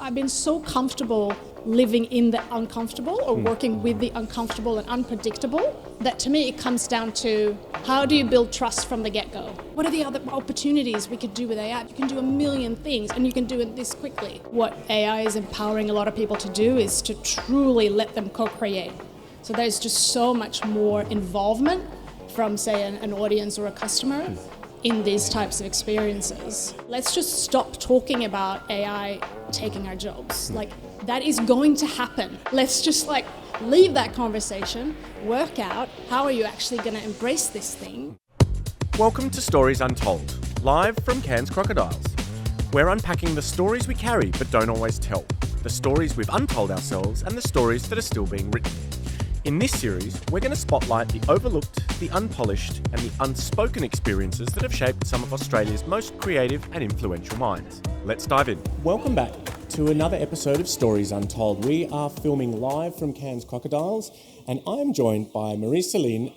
I've been so comfortable living in the uncomfortable or working with the uncomfortable and unpredictable that to me it comes down to how do you build trust from the get-go? What are the other opportunities we could do with AI? You can do a million things and you can do it this quickly. What AI is empowering a lot of people to do is to truly let them co-create. So there's just so much more involvement from, say, an audience or a customer in these types of experiences. Let's just stop talking about AI taking our jobs. Like, that is going to happen. Let's just leave that conversation, work out how are you actually going to embrace this thing. Welcome to Stories Untold, live from Cairns Crocodiles. We're unpacking the stories we carry but don't always tell, the stories we've untold ourselves and the stories that are still being written. In this series, we're going to spotlight the overlooked, the unpolished, and the unspoken experiences that have shaped some of Australia's most creative and influential minds. Let's dive in. Welcome back to another episode of Stories Untold. We are filming live from Cairns Crocodiles, and I am joined by Marie-Celine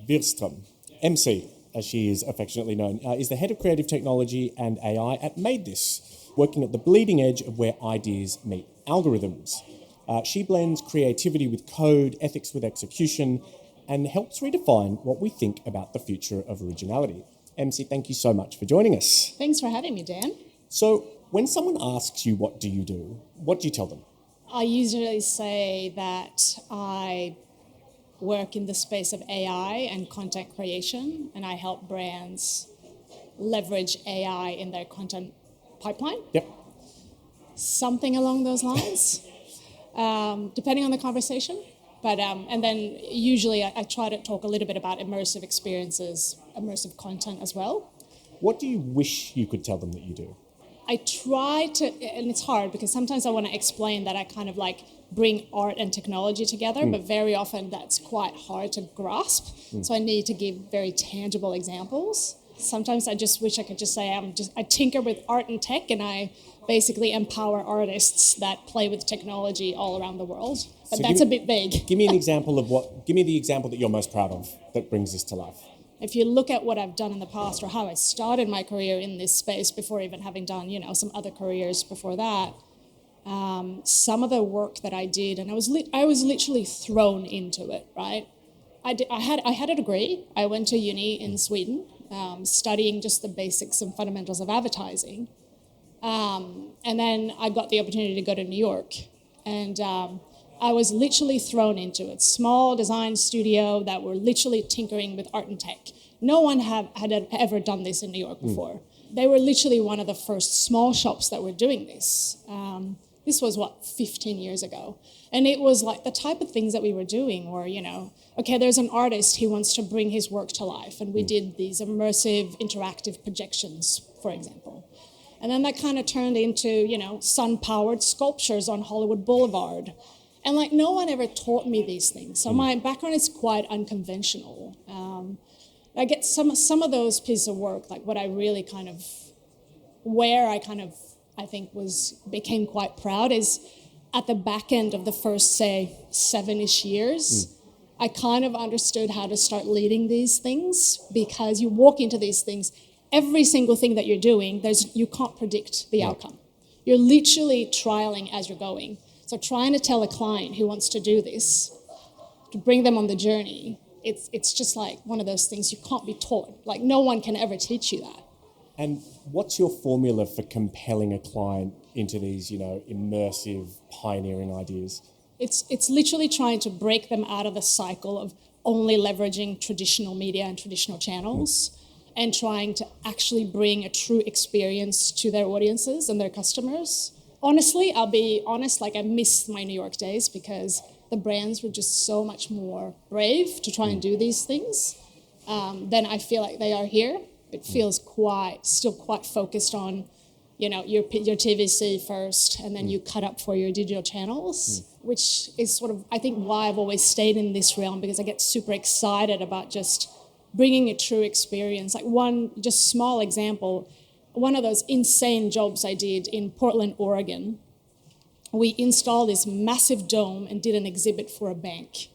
Wiström, MC, as she is affectionately known, is the head of creative technology and AI at Made This, working at the bleeding edge of where ideas meet algorithms. She blends creativity with code, ethics with execution, and helps redefine what we think about the future of originality. MC, thank you so much for joining us. Thanks for having me, Dan. So, when someone asks you what do you do, what do you tell them? I usually say that I work in the space of AI and content creation, and I help brands leverage AI in their content pipeline. Yep. Something along those lines. Depending on the conversation. But and then usually I try to talk a little bit about immersive experiences, immersive content as well. What do you wish you could tell them that you do? I try to, and it's hard because sometimes I want to explain that I kind of bring art and technology together, but very often that's quite hard to grasp. So I need to give very tangible examples. Sometimes I just wish I could just say I tinker with art and tech, and I basically empower artists that play with technology all around the world. But so that's a bit vague. Give me an example of give me the example that you're most proud of that brings this to life. If you look at what I've done in the past or how I started my career in this space before even having done, some other careers before that, some of the work that I did, and I was literally thrown into it, right? I had a degree. I went to uni in Sweden, studying just the basics and fundamentals of advertising. And then I got the opportunity to go to New York, and I was literally thrown into it. Small design studio that were literally tinkering with art and tech. No one had ever done this in New York before. They were literally one of the first small shops that were doing this. This was 15 years ago. And it was the type of things that we were doing were, okay, there's an artist, he wants to bring his work to life. And we did these immersive interactive projections, for example. And then that kind of turned into, sun-powered sculptures on Hollywood Boulevard. And no one ever taught me these things. So my background is quite unconventional. I get some of those pieces of work, what I really I think became quite proud is at the back end of the first, say, 7-ish years, I kind of understood how to start leading these things, because you walk into these things, every single thing that you're doing, you can't predict the outcome. You're literally trialing as you're going. So trying to tell a client who wants to do this, to bring them on the journey, it's just one of those things you can't be taught. No one can ever teach you that. And what's your formula for compelling a client into these, immersive, pioneering ideas? It's literally trying to break them out of the cycle of only leveraging traditional media and traditional channels and trying to actually bring a true experience to their audiences and their customers. Honestly, I'll be honest, I miss my New York days because the brands were just so much more brave to try and do these things than I feel like they are here. It feels still quite focused on, your TVC first, and then you cut up for your digital channels, which is I think why I've always stayed in this realm, because I get super excited about just bringing a true experience. One just small example, one of those insane jobs I did in Portland, Oregon, we installed this massive dome and did an exhibit for a bank.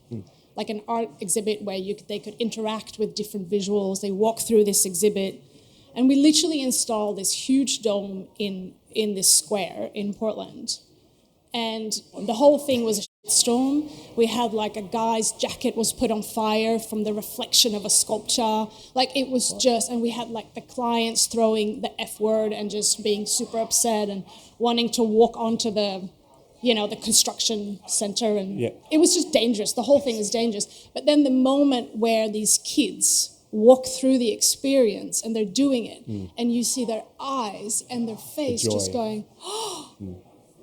An art exhibit where they could interact with different visuals. They walk through this exhibit, And we literally installed this huge dome in this square in Portland. And the whole thing was a storm. We had like a guy's jacket was put on fire from the reflection of a sculpture. Like it was just, and we had like the clients throwing the F word and just being super upset and wanting to walk onto the construction center. And it was just dangerous. The whole thing is dangerous. But then the moment where these kids walk through the experience and they're doing it, and you see their eyes and their face just going, oh,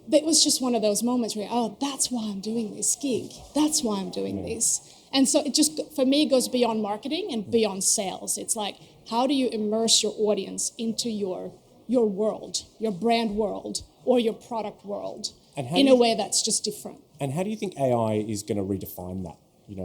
it was just one of those moments where, oh, that's why I'm doing this gig. That's why I'm doing this. And so it just, for me, it goes beyond marketing and beyond sales. It's like, how do you immerse your audience into your world, your brand world, or your product world in a way that's just different? And how do you think AI is going to redefine that?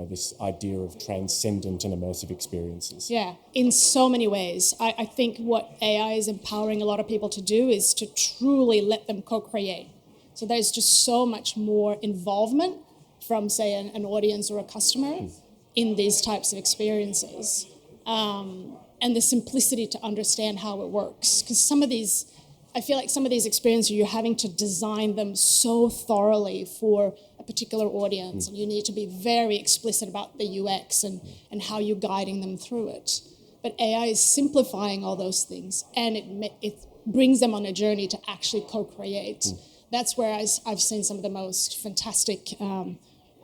This idea of transcendent and immersive experiences. Yeah, in so many ways. I think what AI is empowering a lot of people to do is to truly let them co-create. So there's just so much more involvement from, say, an audience or a customer in these types of experiences. And the simplicity to understand how it works. Because I feel like some of these experiences, you're having to design them so thoroughly for a particular audience, and you need to be very explicit about the UX and how you're guiding them through it. But AI is simplifying all those things, and it brings them on a journey to actually co-create. That's where I've seen some of the most fantastic,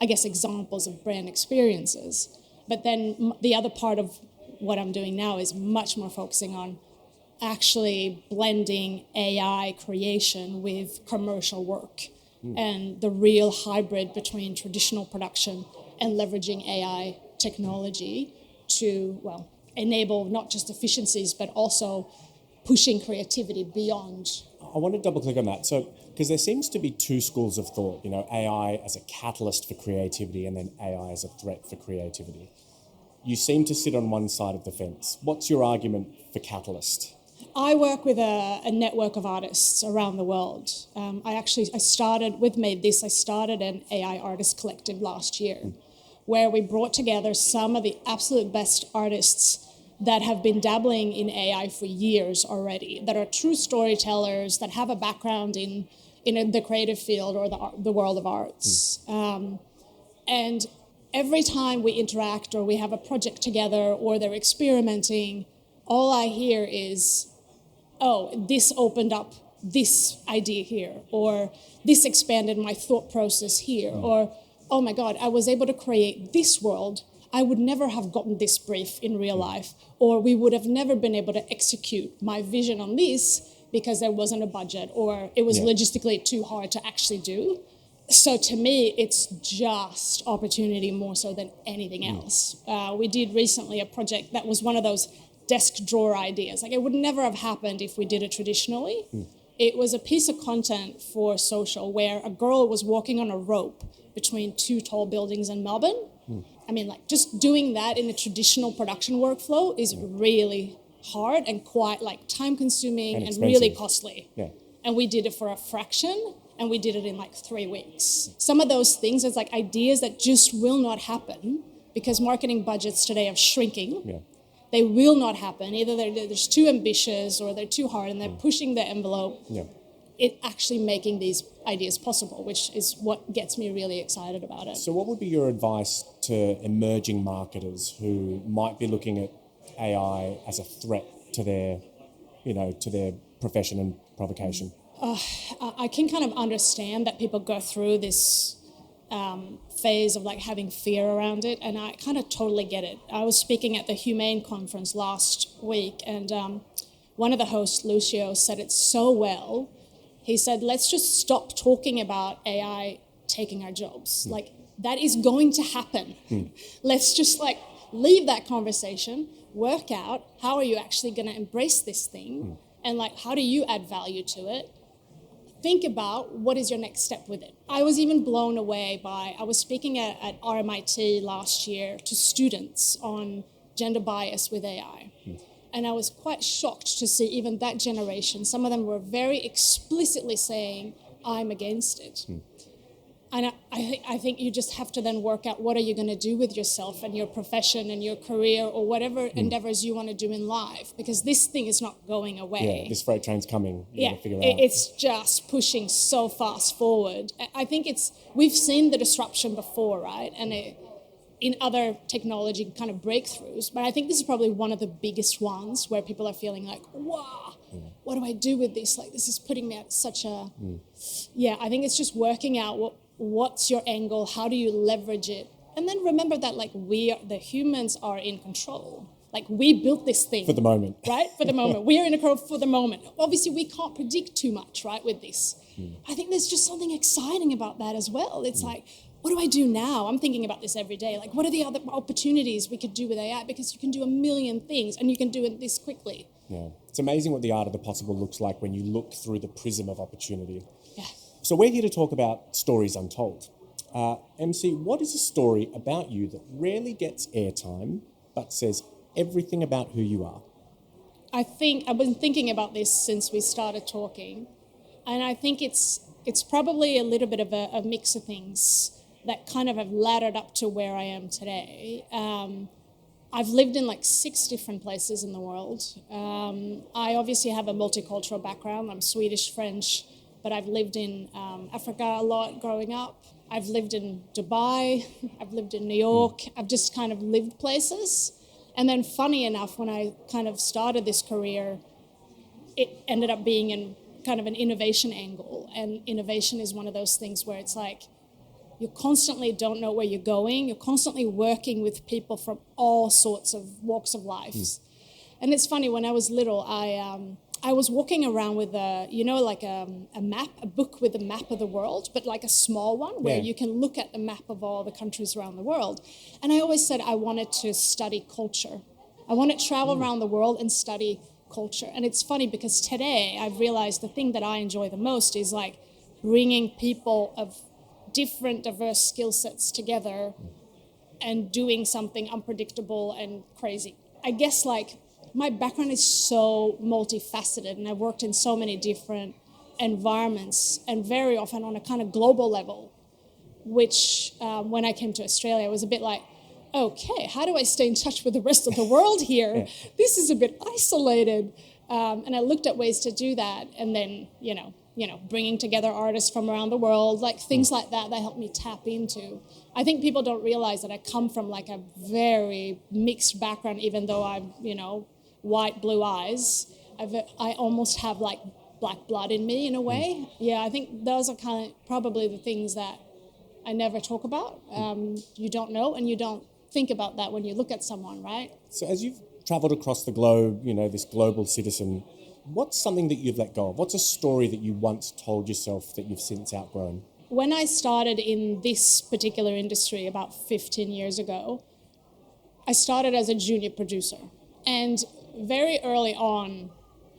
examples of brand experiences. But then the other part of what I'm doing now is much more focusing on actually blending AI creation with commercial work and the real hybrid between traditional production and leveraging AI technology to, enable not just efficiencies, but also pushing creativity beyond. I want to double click on that. So, because there seems to be two schools of thought, AI as a catalyst for creativity and then AI as a threat for creativity. You seem to sit on one side of the fence. What's your argument for catalyst? I work with a network of artists around the world. I started an AI artist collective last year, where we brought together some of the absolute best artists that have been dabbling in AI for years already, that are true storytellers, that have a background in the creative field or the world of arts. And every time we interact or we have a project together or they're experimenting, all I hear is, oh, this opened up this idea here, or this expanded my thought process here, or, oh my God, I was able to create this world. I would never have gotten this brief in real life, or we would have never been able to execute my vision on this because there wasn't a budget, or it was logistically too hard to actually do. So to me, it's just opportunity more so than anything else. We did recently a project that was one of those desk drawer ideas. Like, it would never have happened if we did it traditionally. It was a piece of content for social where a girl was walking on a rope between two tall buildings in Melbourne. I mean, like, just doing that in a traditional production workflow is really hard and quite time consuming and really costly. And we did it for a fraction, and we did it in 3 weeks. Some of those things, it's like ideas that just will not happen because marketing budgets today are shrinking. They will not happen. Either they're just too ambitious or they're too hard and they're pushing the envelope. It actually making these ideas possible, which is what gets me really excited about it. So what would be your advice to emerging marketers who might be looking at AI as a threat to their profession and provocation? I can kind of understand that people go through this phase of having fear around it, and I kind of totally get it. I was speaking at the Humane conference last week, and one of the hosts, Lucio, said it so well. He said, let's just stop talking about AI taking our jobs. That is going to happen. Let's just leave that conversation, work out how are you actually going to embrace this thing, and how do you add value to it? Think about what is your next step with it. I was even blown away I was speaking at RMIT last year to students on gender bias with AI. And I was quite shocked to see even that generation, some of them were very explicitly saying, I'm against it. And I think you just have to then work out what are you going to do with yourself and your profession and your career or whatever endeavors you want to do in life, because this thing is not going away. Yeah, this freight train's coming. You gotta figure out. It's just pushing so fast forward. I think we've seen the disruption before, right? And in other technology kind of breakthroughs, but I think this is probably one of the biggest ones where people are feeling like, wow, what do I do with this? Like, this is putting me at such a... Yeah, I think it's just working out what's your angle, how do you leverage it? And then remember that, like, the humans are in control. Like, we built this thing. For the moment. Right? For the moment. We are in control for the moment. Obviously, we can't predict too much, right, with this. I think there's just something exciting about that as well. It's like, what do I do now? I'm thinking about this every day. Like, what are the other opportunities we could do with AI? Because you can do a million things, and you can do it this quickly. Yeah. It's amazing what the art of the possible looks like when you look through the prism of opportunity. Yeah. So we're here to talk about Stories Untold. MC, what is a story about you that rarely gets airtime but says everything about who you are? I think I've been thinking about this since we started talking, and I think it's probably a little bit of a mix of things that kind of have laddered up to where I am today. I've lived in like 6 different places in the world. I obviously have a multicultural background. I'm Swedish, French, but I've lived in Africa a lot growing up. I've lived in Dubai. I've lived in New York. I've just kind of lived places. And then funny enough, when I kind of started this career, it ended up being in kind of an innovation angle. And innovation is one of those things where it's like, you constantly don't know where you're going. You're constantly working with people from all sorts of walks of life. And it's funny, when I was little, I was walking around with a map, a book with a map of the world, but like a small one where you can look at the map of all the countries around the world. And I always said I wanted to study culture. I wanted to travel around the world and study culture. And it's funny because today I've realized the thing that I enjoy the most is like bringing people of different, diverse skill sets together and doing something unpredictable and crazy. I guess like my background is so multifaceted, and I've worked in so many different environments, and very often on a kind of global level, which when I came to Australia, was a bit like, okay, how do I stay in touch with the rest of the world here? This is a bit isolated. And I looked at ways to do that, and then, bringing together artists from around the world, like things like that helped me tap into. I think people don't realize that I come from like a very mixed background, even though I'm, white, blue eyes. I almost have like black blood in me in a way. Yeah, I think those are kind of probably the things that I never talk about. You don't know, and you don't think about that when you look at someone, right? So as you've traveled across the globe, this global citizen, what's something that you've let go of? What's a story that you once told yourself that you've since outgrown? When I started in this particular industry about 15 years ago, I started as a junior producer. And very early on,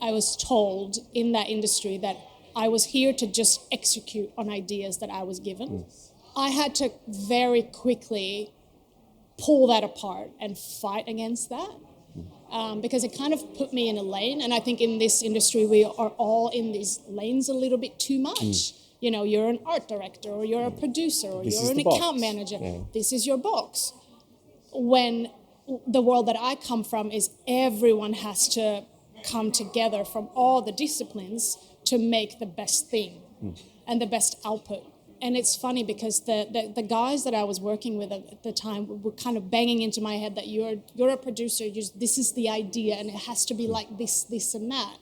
I was told in that industry that I was here to just execute on ideas that I was given. I had to very quickly pull that apart and fight against that. Because it kind of put me in a lane. And I think in this industry, we are all in these lanes a little bit too much. You're an art director, or you're a producer, or you're an account manager. Yeah. This is your box. When the world that I come from is everyone has to come together from all the disciplines to make the best thing and the best output. And it's funny because the guys that I was working with at the time were kind of banging into my head that you're a producer, this is the idea, and it has to be like this and that.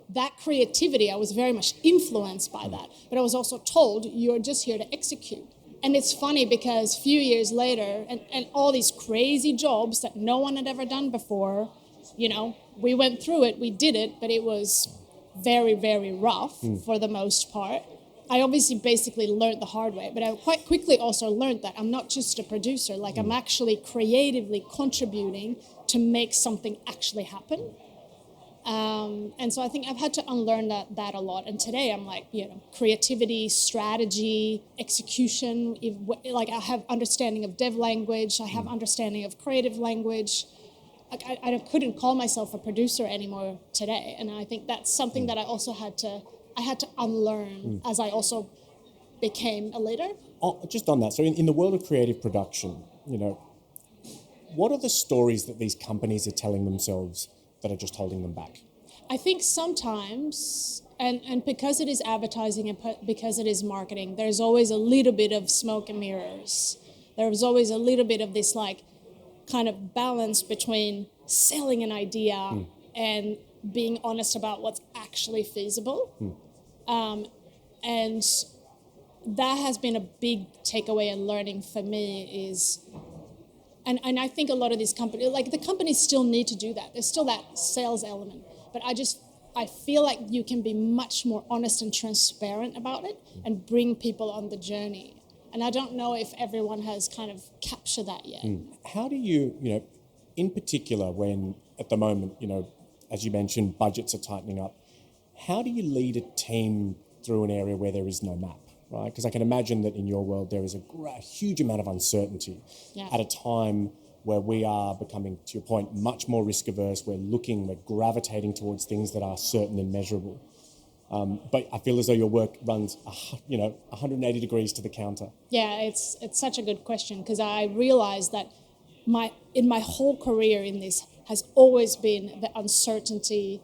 That creativity, I was very much influenced by that. But I was also told, you're just here to execute. And it's funny because a few years later, and all these crazy jobs that no one had ever done before, we went through it, we did it, but it was very, very rough for the most part. I obviously basically learned the hard way, but I quite quickly also learned that I'm not just a producer, like I'm actually creatively contributing to make something actually happen. And so I think I've had to unlearn that a lot. And today I'm like, creativity, strategy, execution. Like I have understanding of dev language. I have understanding of creative language. Like I couldn't call myself a producer anymore today. And I think that's something that I also had to unlearn as I also became a leader. Oh, just on that, so in the world of creative production, what are the stories that these companies are telling themselves that are just holding them back? I think sometimes, and because it is advertising and because it is marketing, there's always a little bit of smoke and mirrors. There's always a little bit of this like kind of balance between selling an idea and being honest about what's actually feasible. And that has been a big takeaway and learning for me is, and I think a lot of these companies, like the companies still need to do that. There's still that sales element. But I feel like you can be much more honest and transparent about it and bring people on the journey. And I don't know if everyone has kind of captured that yet. How do you, in particular when at the moment, as you mentioned, budgets are tightening up, how do you lead a team through an area where there is no map, right? Because I can imagine that in your world there is a huge amount of uncertainty at a time where we are becoming, to your point, much more risk averse. We're gravitating towards things that are certain and measurable. But I feel as though your work runs, 180 degrees to the counter. Yeah, it's such a good question because I realized that in my whole career in this has always been the uncertainty,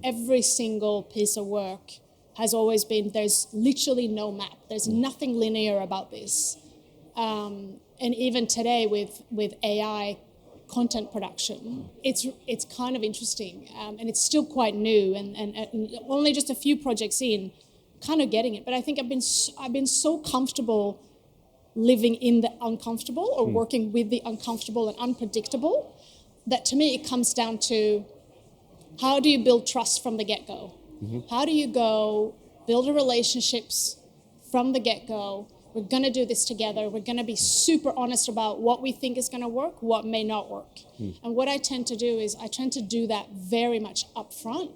every single piece of work has always been, there's literally no map. There's nothing linear about this. And even today with AI content production, it's kind of interesting, and it's still quite new, and only just a few projects in, kind of getting it. But I think I've been so comfortable living in the uncomfortable or working with the uncomfortable and unpredictable that to me it comes down to how do you build trust from the get-go? How do you go build relationships from the get-go? We're going to do this together. We're going to be super honest about what we think is going to work, what may not work. And what I tend to do is I tend to do that very much upfront.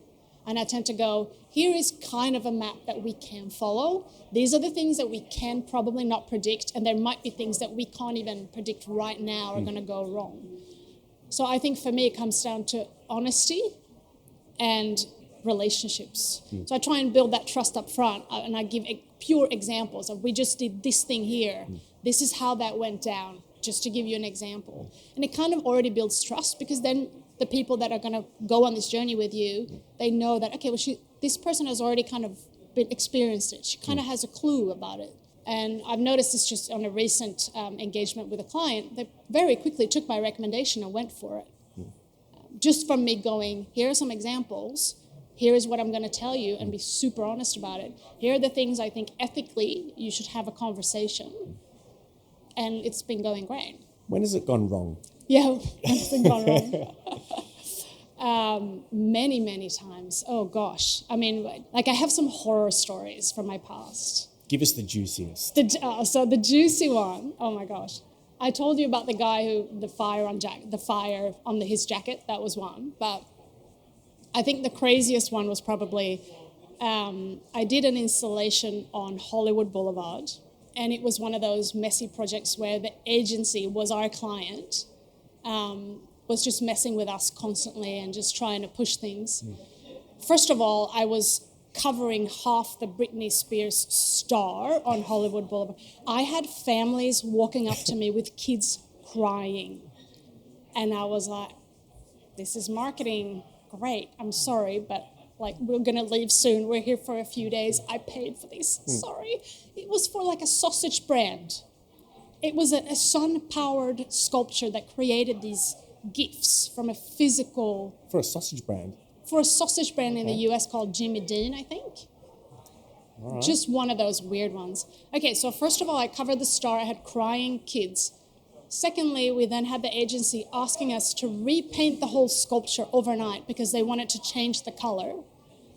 And I tend to go, here is kind of a map that we can follow. These are the things that we can probably not predict. And there might be things that we can't even predict right now are going to go wrong. So I think for me, it comes down to honesty and relationships. So I try and build that trust up front, and I give pure examples of we just did this thing here. This is how that went down, just to give you an example. And it kind of already builds trust because then the people that are going to go on this journey with you, they know that, okay, well, this person has already kind of experienced it. She kind of has a clue about it. And I've noticed this just on a recent engagement with a client. They very quickly took my recommendation and went for it. Just from me going, here are some examples. Here is what I'm going to tell you and be super honest about it. Here are the things I think ethically you should have a conversation. And it's been going great. When has it gone wrong? Yeah, it's been gone wrong. Many, many times. Oh, gosh. I mean, like I have some horror stories from my past. Give us the juiciest. So the juicy one, oh my gosh. I told you about the guy who, the fire on his jacket, that was one. But I think the craziest one was probably, I did an installation on Hollywood Boulevard, and it was one of those messy projects where the agency was our client, was just messing with us constantly and just trying to push things. First of all, I was covering half the Britney Spears star on Hollywood Boulevard. I had families walking up to me with kids crying. And I was like, this is marketing. Great, I'm sorry, but like we're gonna leave soon. We're here for a few days. I paid for this. Sorry. It was for like a sausage brand. It was a sun-powered sculpture that created these GIFs from a physical... For a sausage brand? For a sausage brand in the US called Jimmy Dean, I think. All right. Just one of those weird ones. Okay, so first of all, I covered the star. I had crying kids. Secondly, we then had the agency asking us to repaint the whole sculpture overnight because they wanted to change the color.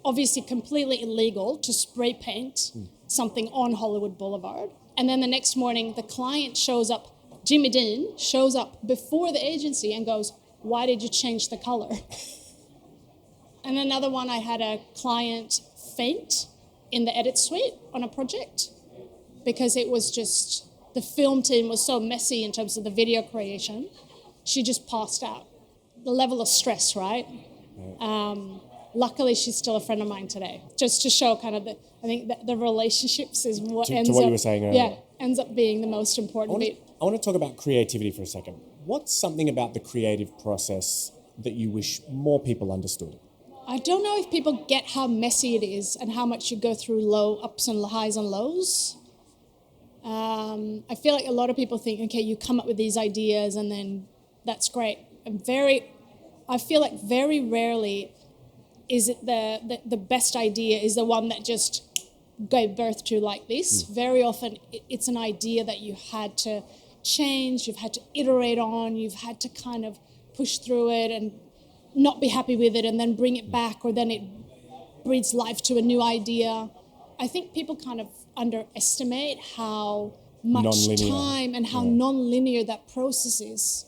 Obviously completely illegal to spray paint something on Hollywood Boulevard. And then the next morning, the client shows up, Jimmy Dean shows up before the agency and goes, why did you change the color? And another one, I had a client faint in the edit suite on a project because it was just... The film team was so messy in terms of the video creation. She just passed out. The level of stress, right? luckily she's still a friend of mine today. Just to show kind of I think that the relationships is what ends to what up, you were saying earlier. yeah, ends up being the most important bit. I want to talk about creativity for a second. What's something about the creative process that you wish more people understood? I don't know if people get how messy it is and how much you go through low ups and highs and lows. I feel like a lot of people think, okay, you come up with these ideas and then that's great. I feel like very rarely is it the best idea is the one that just gave birth to like this. Very often it's an idea that you had to change, you've had to iterate on, you've had to kind of push through it and not be happy with it and then bring it back, or then it breathes life to a new idea. I think people kind of underestimate how much Non-linear. time and how non-linear that process is.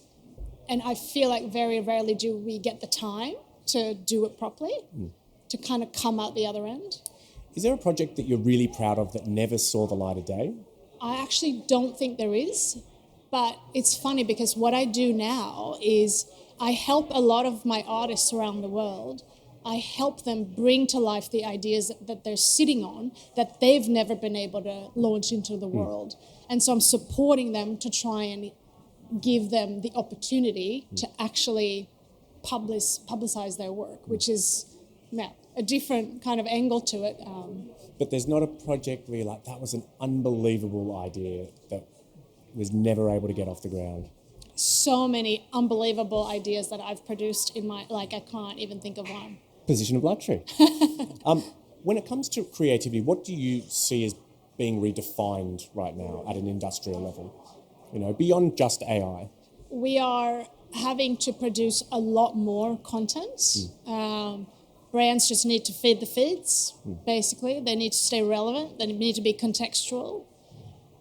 And I feel like very rarely do we get the time to do it properly, to kind of come out the other end. Is there a project that you're really proud of that never saw the light of day? I actually don't think there is, but it's funny because what I do now is I help a lot of my artists around the world. I help them bring to life the ideas that they're sitting on that they've never been able to launch into the world. And so I'm supporting them to try and give them the opportunity to actually publicize their work, which is a different kind of angle to it. But there's not a project where you're like, that was an unbelievable idea that was never able to get off the ground. So many unbelievable ideas that I've produced in my, I can't even think of one. Position of luxury. When it comes to creativity, what do you see as being redefined right now at an industrial level? Beyond just AI. We are having to produce a lot more content. Brands just need to feed the feeds, basically. They need to stay relevant. They need to be contextual.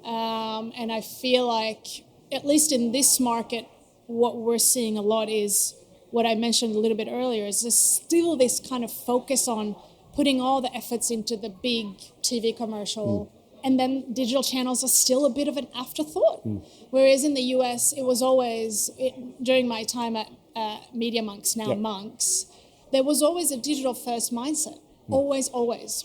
And I feel like, at least in this market, what we're seeing a lot is what I mentioned a little bit earlier, is there's still this kind of focus on putting all the efforts into the big TV commercial, and then digital channels are still a bit of an afterthought. Whereas in the US, it was always, during my time at Media Monks, now Monks, there was always a digital first mindset. Always.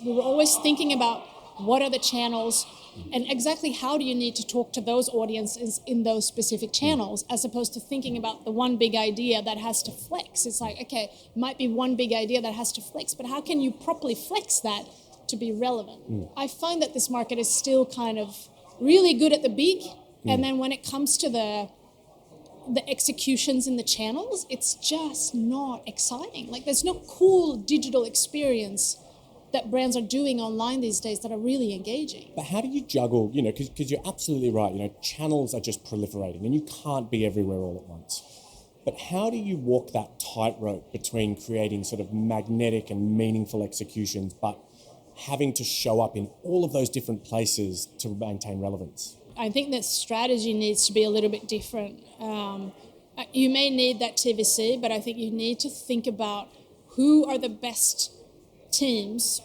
We were always thinking about what are the channels and exactly how do you need to talk to those audiences in those specific channels, as opposed to thinking about the one big idea that has to flex. It's like, okay, might be one big idea that has to flex, but how can you properly flex that to be relevant? I find that this market is still kind of really good at the big, and then when it comes to the executions in the channels, it's just not exciting. Like, there's no cool digital experience that brands are doing online these days that are really engaging. But how do you juggle, because you're absolutely right, channels are just proliferating and you can't be everywhere all at once. But how do you walk that tightrope between creating sort of magnetic and meaningful executions, but having to show up in all of those different places to maintain relevance? I think that strategy needs to be a little bit different. You may need that TVC, but I think you need to think about who are the best teams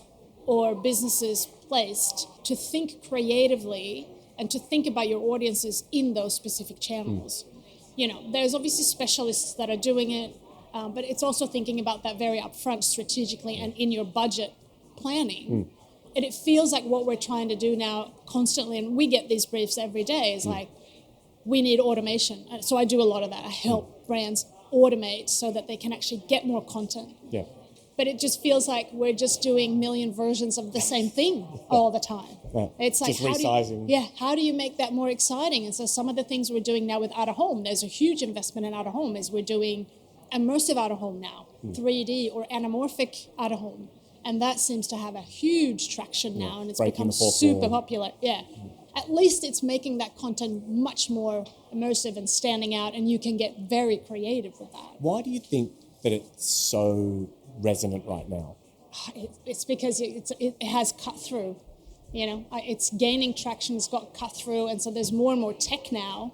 or businesses placed to think creatively and to think about your audiences in those specific channels. There's obviously specialists that are doing it, but it's also thinking about that very upfront strategically and in your budget planning. And it feels like what we're trying to do now constantly, and we get these briefs every day, is like, we need automation. And so I do a lot of that. I help brands automate so that they can actually get more content. Yeah. But it just feels like we're just doing million versions of the same thing all the time. Yeah. It's like, just resizing. How do you make that more exciting? And so some of the things we're doing now with out-of-home, there's a huge investment in out-of-home, is we're doing immersive out-of-home now, 3D or anamorphic out-of-home. And that seems to have a huge traction now, and it's become super popular. Yeah. At least it's making that content much more immersive and standing out, and you can get very creative with that. Why do you think that it's so resonant right now? It's because it has cut through. It's gaining traction, it's got cut through, and so there's more and more tech now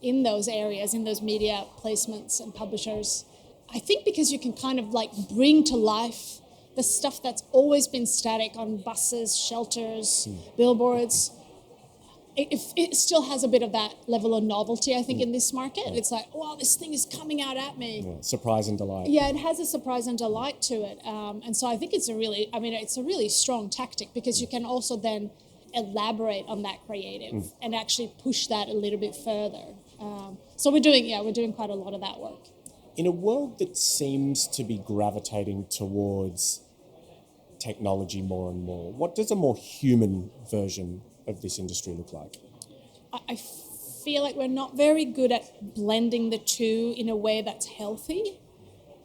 in those areas, in those media placements and publishers. I think because you can kind of bring to life the stuff that's always been static on buses, shelters, billboards. it still has a bit of that level of novelty, I think, in this market. It's like, wow, this thing is coming out at me. Yeah, surprise and delight. Yeah, it has a surprise and delight to it. And so I think it's a really strong tactic, because you can also then elaborate on that creative and actually push that a little bit further. So we're doing quite a lot of that work. In a world that seems to be gravitating towards technology more and more, what does a more human version of this industry look like? I feel like we're not very good at blending the two in a way that's healthy.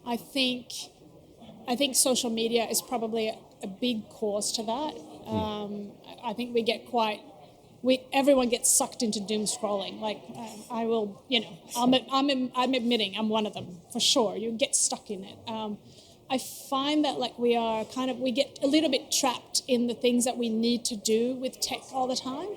I think social media is probably a big cause to that. I think everyone gets sucked into doom scrolling. Like I will, I'm admitting I'm one of them for sure. You get stuck in it. I find that like we get a little bit trapped in the things that we need to do with tech all the time.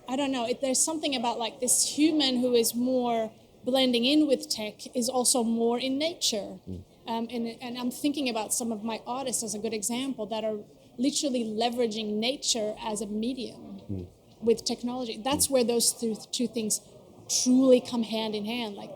I don't know. There's something about like this human who is more blending in with tech is also more in nature. And I'm thinking about some of my artists as a good example that are literally leveraging nature as a medium with technology. That's where those two things truly come hand in hand. Like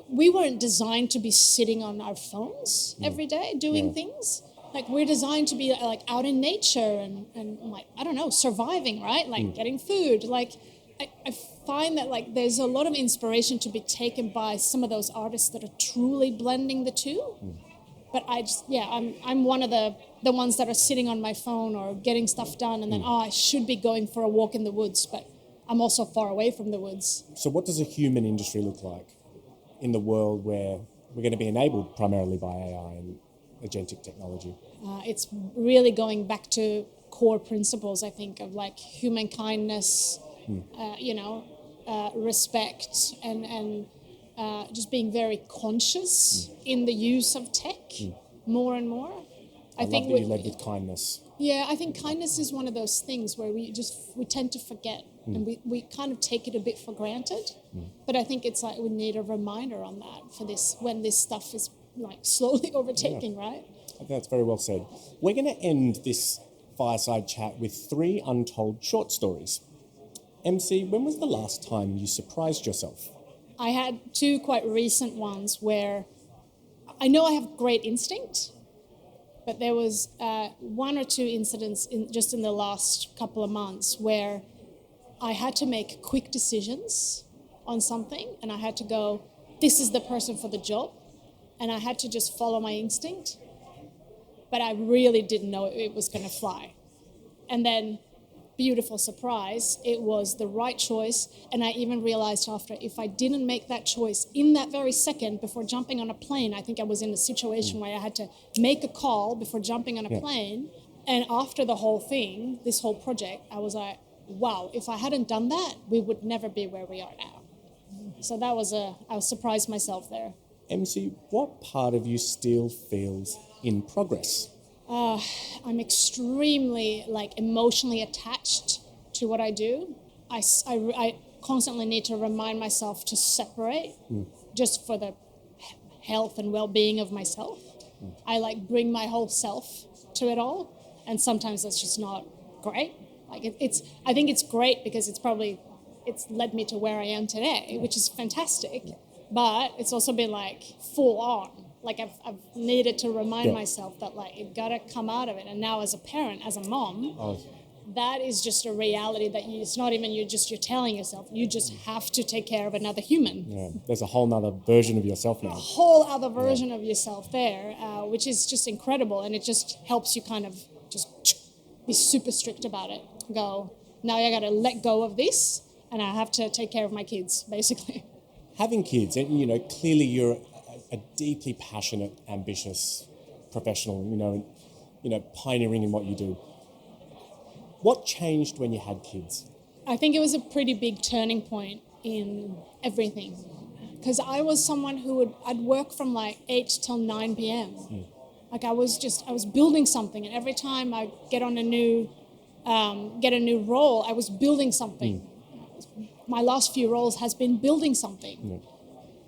we weren't designed to be sitting on our phones every day doing things. Like we're designed to be like out in nature and like, I don't know, surviving, right? Like getting food. Like I find that like there's a lot of inspiration to be taken by some of those artists that are truly blending the two. But I'm one of the ones that are sitting on my phone or getting stuff done and then, I should be going for a walk in the woods, but I'm also far away from the woods. So what does a human industry look like in the world where we're going to be enabled primarily by AI and agentic technology? It's really going back to core principles, I think, of like human kindness, respect, and just being very conscious in the use of tech more and more. I think love that you led with kindness. Yeah, I think kindness is one of those things where we tend to forget and we kind of take it a bit for granted. But I think it's like we need a reminder on that for this when this stuff is like slowly overtaking, right? I think that's very well said. We're going to end this fireside chat with 3 untold short stories. MC, when was the last time you surprised yourself? I had 2 quite recent ones where I know I have great instinct, but there was 1 or 2 incidents just in the last couple of months where I had to make quick decisions on something and I had to go, this is the person for the job, and I had to just follow my instinct. But I really didn't know it was going to fly. And then, beautiful surprise, it was the right choice. And I even realized after, if I didn't make that choice in that very second before jumping on a plane, I think I was in a situation where I had to make a call before jumping on a plane. And after the whole thing, this whole project, I was like, wow, if I hadn't done that, we would never be where we are now. So I was surprised myself there. MC, what part of you still feels in progress? I'm extremely emotionally attached to what I do. I constantly need to remind myself to separate just for the health and well-being of myself. I bring my whole self to it all, and sometimes that's just not great. I think it's great because it's led me to where I am today, which is fantastic. But it's also been full on. I've needed to remind myself that it gotta come out of it. And now as a parent, as a mom, that is just a reality that it's not even you're telling yourself. You just have to take care of another human. Yeah, there's a whole nother version of yourself now. A whole other version of yourself there, which is just incredible. And it just helps you kind of just be super strict about it. Go, now I gotta let go of this and I have to take care of my kids, basically. Having kids, and clearly you're a deeply passionate, ambitious professional, pioneering in what you do. What changed when you had kids? I think it was a pretty big turning point in everything. Because I was someone I'd work from 8 till 9 p.m. I was building something, and every time I get a new role, I was building something. My last few roles has been building something. Yeah.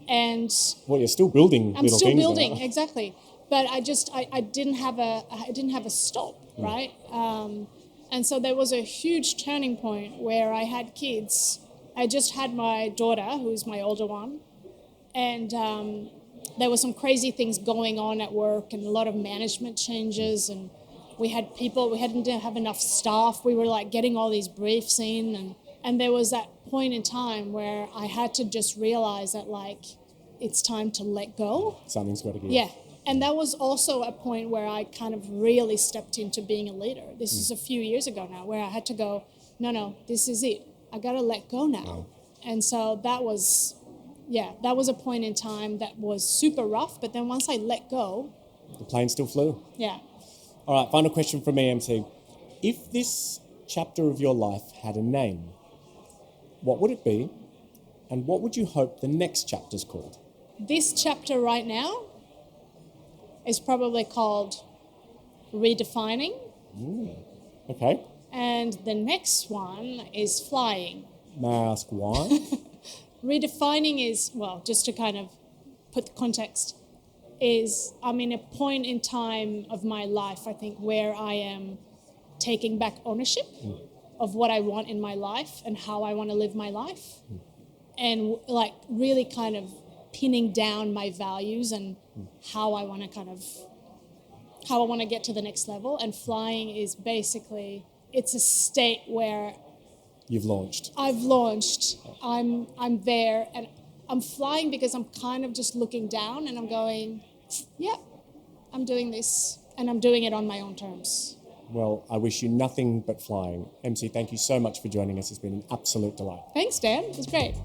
And you're still building. I'm still building, now. Exactly. But I didn't have a stop, right? And so there was a huge turning point where I had kids. I just had my daughter, who's my older one, and there were some crazy things going on at work and a lot of management changes, and we didn't have enough staff. We were like getting all these briefs in, and there was that point in time where I had to just realize that like it's time to let go. Something's got to give. Yeah. And that was also a point where I kind of really stepped into being a leader. This is a few years ago now, where I had to go, no, this is it. I got to let go now. And so that was a point in time that was super rough. But then once I let go, the plane still flew. Yeah. All right, final question from me, MC. If this chapter of your life had a name, what would it be? And what would you hope the next chapter's called? This chapter right now is probably called Redefining. Okay. And the next one is Flying. May I ask why? Redefining is, well, just to kind of put the context, is I'm in a point in time of my life, I think, where I am taking back ownership of what I want in my life and how I want to live my life. And like really kind of pinning down my values and how I want to get to the next level. And flying is basically, it's a state where You've launched. I've launched. I'm there, and I'm flying because I'm kind of just looking down and I'm going, yeah, I'm doing this, and I'm doing it on my own terms. Well, I wish you nothing but flying. MC, thank you so much for joining us. It's been an absolute delight. Thanks, Dan. It was great.